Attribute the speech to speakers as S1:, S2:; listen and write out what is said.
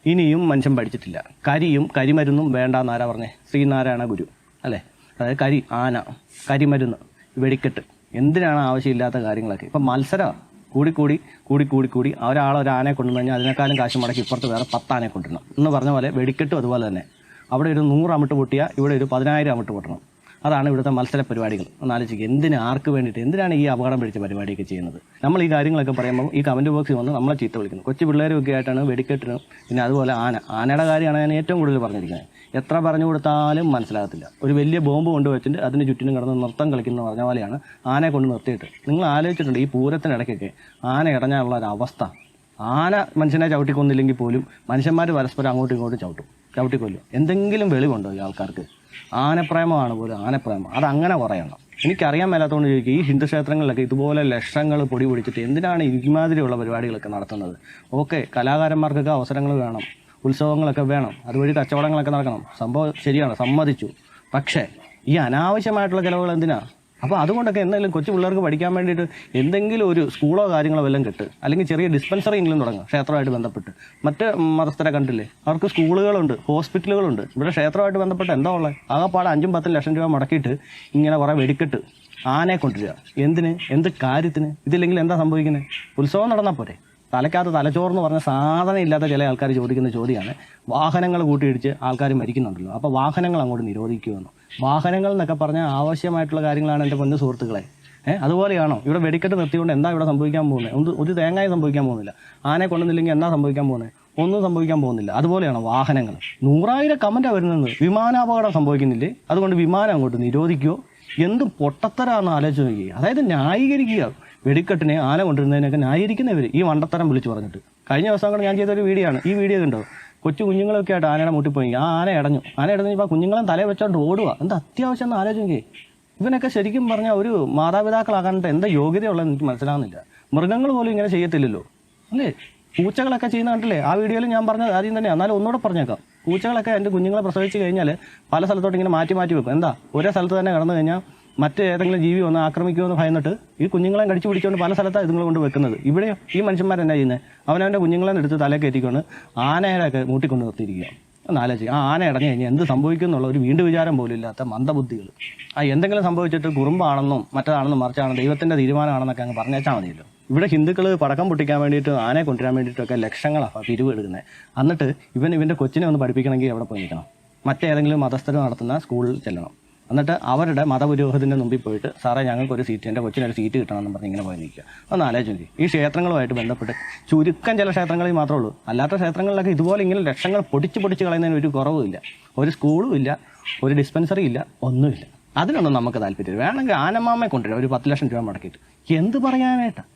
S1: ഇനിയും മനുഷ്യൻ പഠിച്ചിട്ടില്ല. കരിയും കരിമരുന്നും വേണ്ടാന്ന് ആരാ പറഞ്ഞേ? ശ്രീനാരായണ ഗുരു അല്ലേ? അതായത് കരി, ആന, കരിമരുന്ന്, വെടിക്കെട്ട്, എന്തിനാണ് ആവശ്യമില്ലാത്ത കാര്യങ്ങളൊക്കെ. ഇപ്പം മത്സരം കൂടി ഒരാൾ ആനയെ കൊണ്ടുവന്നു കഴിഞ്ഞാൽ അതിനേക്കാളും കാശ് മുടക്കി ഇപ്പുറത്ത് വേറെ 10 ആനയെ കൊണ്ടുവരണം എന്ന് പറഞ്ഞ പോലെ വെടിക്കെട്ടും അതുപോലെ തന്നെ. അവിടെ ഒരു 100 അമിട്ട് പൊട്ടിയാൽ ഇവിടെ ഒരു 10,000 അമിട്ട് പൊട്ടണം. അതാണ് ഇവിടുത്തെ മത്സര പരിപാടികൾ. ഒന്ന് ആലോചിക്കുക, എന്തിന്, ആർക്ക് വേണ്ടിയിട്ട്, എന്തിനാണ് ഈ അപകടം പിടിച്ച പരിപാടിയൊക്കെ ചെയ്യുന്നത്? നമ്മൾ ഈ കാര്യങ്ങളൊക്കെ പറയുമ്പോൾ ഈ കമൻറ്റ് ബോക്സിൽ വന്ന് നമ്മളെ ചീത്ത വിളിക്കുന്നു. കൊച്ചു പിള്ളേരൊക്കെ ആയിട്ടാണ് വെടിക്കെട്ടിനും പിന്നെ അതുപോലെ ആനയുടെ കാര്യമാണ് ഞാൻ ഏറ്റവും കൂടുതൽ പറഞ്ഞിരിക്കുന്നത്. എത്ര പറഞ്ഞു കൊടുത്താലും മനസ്സിലാകത്തില്ല. ഒരു വലിയ ബോംബ് കൊണ്ടുവച്ചിട്ട് അതിന് ചുറ്റിനും കിടന്ന് നൃത്തം കളിക്കുന്ന പറഞ്ഞ പോലെയാണ് ആനയെ കൊണ്ട് നിർത്തിയിട്ട്. നിങ്ങൾ ആലോചിച്ചിട്ടുണ്ട് ഈ പൂരത്തിനിടയ്ക്കൊക്കെ ആന ഇടഞ്ഞാലുള്ള ഒരു അവസ്ഥ? ആന മനുഷ്യനെ ചവിട്ടിക്കൊന്നില്ലെങ്കിൽ പോലും മനുഷ്യന്മാർ പരസ്പരം അങ്ങോട്ടും ഇങ്ങോട്ടും ചവിട്ടിക്കൊല്ലും. എന്തെങ്കിലും വെളിവുണ്ടോ ഈ ആൾക്കാർക്ക്? ആനപ്രേമമാണ് പോലും, ആനപ്രേമം. അതങ്ങനെ പറയണം. എനിക്കറിയാൻ മേലാത്തതുകൊണ്ട് ചോദിക്കുക, ഈ ഹിന്ദു ക്ഷേത്രങ്ങളിലൊക്കെ ഇതുപോലെ ലക്ഷങ്ങൾ പൊടി പിടിച്ചിട്ട് എന്തിനാണ് ഇമാതിരിയുള്ള പരിപാടികളൊക്കെ നടത്തുന്നത്? ഓക്കെ, കലാകാരന്മാർക്കൊക്കെ അവസരങ്ങൾ വേണം, ഉത്സവങ്ങളൊക്കെ വേണം, അതുവഴി കച്ചവടങ്ങളൊക്കെ നടക്കണം, സംഭവം ശരിയാണ്, സമ്മതിച്ചു. പക്ഷേ ഈ അനാവശ്യമായിട്ടുള്ള ചിലവുകൾ എന്തിനാ? അപ്പോൾ അതുകൊണ്ടൊക്കെ എന്തെങ്കിലും കൊച്ചു പിള്ളേർക്ക് പഠിക്കാൻ വേണ്ടിയിട്ട് എന്തെങ്കിലും ഒരു സ്കൂളോ കാര്യങ്ങളോ വല്ലതും കിട്ട്, അല്ലെങ്കിൽ ചെറിയ ഡിസ്പെൻസറി എങ്കിലും തുടങ്ങും ക്ഷേത്രമായിട്ട് ബന്ധപ്പെട്ട്. മറ്റ് മതസ്ഥരെ കണ്ടില്ലേ, അവർക്ക് സ്കൂളുകളുണ്ട്, ഹോസ്പിറ്റലുകളുണ്ട്. ഇവിടെ ക്ഷേത്രമായിട്ട് ബന്ധപ്പെട്ട് എന്താ ഉള്ളത്? ആകെപ്പാടെ 5-10 ലക്ഷം രൂപ മുടക്കിയിട്ട് ഇങ്ങനെ കുറേ വെടിക്കെട്ട്, ആനയെ കൊണ്ടുവരിക. എന്തിന്, എന്ത് കാര്യത്തിന്? ഇതില്ലെങ്കിൽ എന്താ സംഭവിക്കുന്നത്? ഉത്സവം നടന്നാൽ പോരെ? തലയ്ക്കകത്ത് തലച്ചോറെന്ന് പറഞ്ഞ സാധനം ഇല്ലാത്ത ചില ആൾക്കാർ ചോദിക്കുന്ന ചോദ്യമാണ്, വാഹനങ്ങൾ കൂട്ടിയിടിച്ച് ആൾക്കാർ മരിക്കുന്നുണ്ടല്ലോ, അപ്പോൾ വാഹനങ്ങൾ അങ്ങോട്ട് നിരോധിക്കുമെന്നോ? വാഹനങ്ങൾ എന്നൊക്കെ പറഞ്ഞാൽ ആവശ്യമായിട്ടുള്ള കാര്യങ്ങളാണ് എൻ്റെ പൊന്നു സുഹൃത്തുക്കളെ. അതുപോലെയാണോ? ഇവിടെ വെടിക്കെട്ട് നിർത്തിക്കൊണ്ട് എന്താ ഇവിടെ സംഭവിക്കാൻ പോകുന്നത്? ഒരു തേങ്ങായി സംഭവിക്കാൻ പോകുന്നില്ല. ആനയെ കൊണ്ടുവന്നില്ലെങ്കിൽ എന്താ സംഭവിക്കാൻ പോകുന്നത്? ഒന്നും സംഭവിക്കാൻ പോകുന്നില്ല. അതുപോലെയാണോ വാഹനങ്ങൾ? 100,000 കമൻറ്റാണ് വരുന്നത്. വിമാനാപകടം സംഭവിക്കുന്നില്ലേ, അതുകൊണ്ട് വിമാനം അങ്ങോട്ട് നിരോധിക്കുമോ? എന്ത് പൊട്ടത്തരാന്ന് ആലോചിച്ച് നോക്കി. അതായത് ന്യായീകരിക്കുക, വെടിക്കെട്ടിനെ ആന കൊണ്ടിരുന്നതിനൊക്കെ ന്യായീകരിക്കുന്നവർ ഈ വണ്ടത്തരം വിളിച്ചു പറഞ്ഞിട്ട്. കഴിഞ്ഞ ദിവസം കൂടെ ഞാൻ ചെയ്തൊരു വീഡിയോ ആണ്. ഈ വീഡിയോ കണ്ടോ? കൊച്ചു കുഞ്ഞുങ്ങളൊക്കെ ആയിട്ട് ആനയുടെ മുട്ടിപ്പോയി. ആന ഇടഞ്ഞപ്പോൾ കുഞ്ഞുങ്ങളെ തലയെ വെച്ചോണ്ട് ഓടുക. എന്താ അത്യാവശ്യം എന്ന് ആലോചിക്കേ. ഇവനൊക്കെ ശരിക്കും പറഞ്ഞാൽ ഒരു മാതാപിതാക്കളാകാനായിട്ട് എന്താ യോഗ്യതയുള്ളതെന്ന് എനിക്ക് മനസ്സിലാകുന്നില്ല. മൃഗങ്ങൾ പോലും ഇങ്ങനെ ചെയ്യത്തില്ലല്ലോ അല്ലേ? പൂച്ചകളൊക്കെ ചെയ്യുന്ന കണ്ടില്ലേ? ആ വീഡിയോയിൽ ഞാൻ പറഞ്ഞ ആദ്യം തന്നെ, എന്നാലും ഒന്നുകൂടെ പറഞ്ഞേക്കാം. പൂച്ചകളൊക്കെ എൻ്റെ കുഞ്ഞുങ്ങളെ പ്രസവിച്ച് കഴിഞ്ഞാൽ പല സ്ഥലത്തോട്ട് ഇങ്ങനെ മാറ്റി വെക്കും. എന്താ, ഒരേ സ്ഥലത്ത് തന്നെ കിടന്നു കഴിഞ്ഞാൽ മറ്റേതെങ്കിലും ജീവി വന്ന് ആക്രമിക്കുമെന്ന് ഭയന്നിട്ട് ഈ കുഞ്ഞുങ്ങളെ കടിച്ചു പിടിച്ചുകൊണ്ട് പല സ്ഥലത്താണ് ഇതുങ്ങൾ കൊണ്ട് വെക്കുന്നത്. ഇവിടെ ഈ മനുഷ്യന്മാരെന്നാ ചെയ്യുന്നത്? അവനവൻ്റെ കുഞ്ഞുങ്ങളെ എടുത്ത് തലയിൽ കയറ്റിക്കൊണ്ട് ആനയുടെയൊക്കെ മൂട്ടിക്കൊണ്ട് നിർത്തിയിരിക്കുക. എന്നാലോചിച്ച്, ആ ആന ഇടഞ്ഞു കഴിഞ്ഞാൽ എന്ത് സംഭവിക്കും എന്നുള്ള ഒരു വീണ്ടും വിചാരം പോലും ഇല്ലാത്ത മന്ദബുദ്ധികൾ. എന്തെങ്കിലും സംഭവിച്ചിട്ട് കുറുമ്പാണെന്നും മറ്റേതാണെന്നും മറിച്ചാണ് ദൈവത്തിൻ്റെ തീരുമാനമാണെന്നൊക്കെ അങ്ങ് പറഞ്ഞേച്ചാൽ മതിയല്ലോ. ഇവിടെ ഹിന്ദുക്കൾ പടക്കം പൊട്ടിക്കാൻ വേണ്ടിയിട്ട് ആനയെ കൊണ്ടുവരാൻ വേണ്ടിയിട്ടൊക്കെ ലക്ഷങ്ങളാണ് പിരിവ് എടുക്കുന്നത്. എന്നിട്ട് ഇവൻ്റെ കൊച്ചിനെ ഒന്ന് പഠിപ്പിക്കണമെങ്കിൽ എവിടെ പോയി നിൽക്കണം? മറ്റേതെങ്കിലും മതസ്ഥർ നടത്തുന്ന സ്കൂളിൽ ചെല്ലണം. എന്നിട്ട് അവരുടെ മതപുരോഹിതൻ്റെ മുമ്പിൽ പോയിട്ട്, സാറേ ഞങ്ങൾക്കൊരു സീറ്റ്, എൻ്റെ കൊച്ചിനൊരു സീറ്റ് കിട്ടണമെന്ന് പറഞ്ഞ് ഇങ്ങനെ പോയി നിൽക്കുക. ഒന്ന് ആലോചിച്ച്, ഈ ക്ഷേത്രങ്ങളുമായിട്ട് ബന്ധപ്പെട്ട് ചുരുക്കം ചില ക്ഷേത്രങ്ങളിൽ മാത്രമേ ഉള്ളൂ. അല്ലാത്ത ക്ഷേത്രങ്ങളിലൊക്കെ ഇതുപോലെ ഇങ്ങനെ ലക്ഷങ്ങൾ പൊടിച്ച് കളയുന്നതിന് ഒരു കുറവുമില്ല. ഒരു സ്കൂളും ഇല്ല, ഒരു ഡിസ്പെൻസറി ഇല്ല, ഒന്നുമില്ല. അതിനൊന്നും നമുക്ക് താല്പര്യം. വേണമെങ്കിൽ ആനമാമയെ കൊണ്ടുവരാം, ഒരു 10 ലക്ഷം രൂപ മുടക്കിയിട്ട്. എന്ത് പറയാനായിട്ടാണ്?